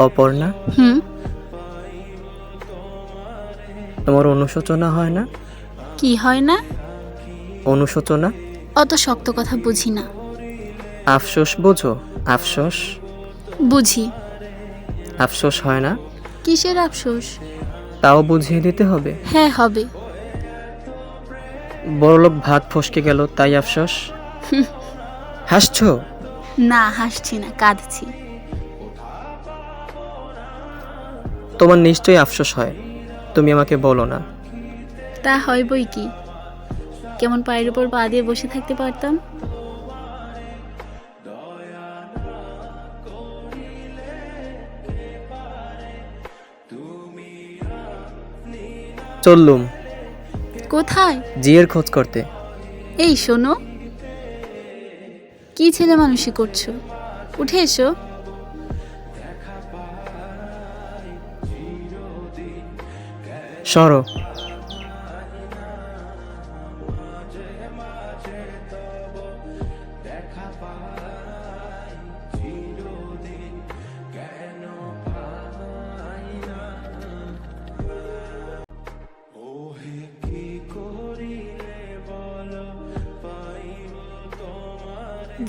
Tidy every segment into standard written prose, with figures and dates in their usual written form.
অপর্ণা, হুম। তোমার অনুশোচনা হয় না? কি হয় না? অনুশোচনা? অত শক্ত কথা বুঝি না। আফসোস বোঝো? আফসোস? বুঝি। আফসোস হয় না? কিসের আফসোস? তাও বুঝিয়ে দিতে হবে? হ্যাঁ, হবে। বড়লোক ভাত ফসকে গেল তাই আফসোস? হাসছো? না, হাসছি না, কাঁদছি। তোমার নিশ্চয়ই আফসোস হয়, তুমি আমাকে বলো না। তা হয় বই কি, কেমন পায়ের উপর পা দিয়ে বসে থাকতে পারতাম। চললুম কোথায়? জিয়ের খোঁজ করতে। এই শোনো, কি ছেলে মানুষই করছো? উঠে এসো। সরো।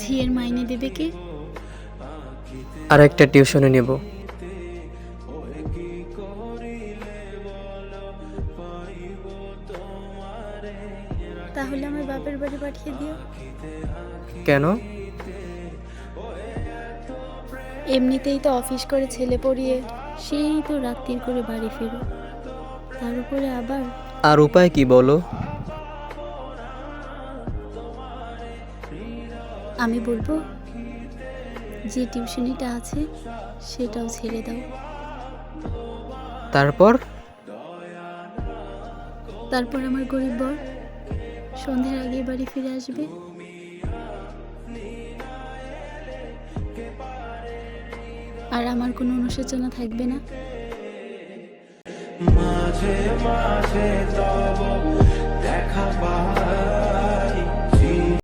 ঝিয়ের মাইনে দেবে কে? আর একটা টিউশনে নেব। তাহলে আমার বাপের বাড়ি পাঠিয়ে দিও। কেন? এমনিতেই তো অফিস করে ছেলে পড়িয়ে সেই তো রাত্রির করে বাড়ি ফেরো, তার উপরে আবার। আর উপায় কি বলো? আমি বলবো যে টিউশনিটা আছে সেটাও ছেড়ে দাও। তারপর? তারপর আমার গরিব বর সন্ধ্যের আগে বাড়ি ফিরে আসবে। আর আমার কোনো অনুশোচনা থাকবে না। মাঝে মাঝে তব দেখা পাই।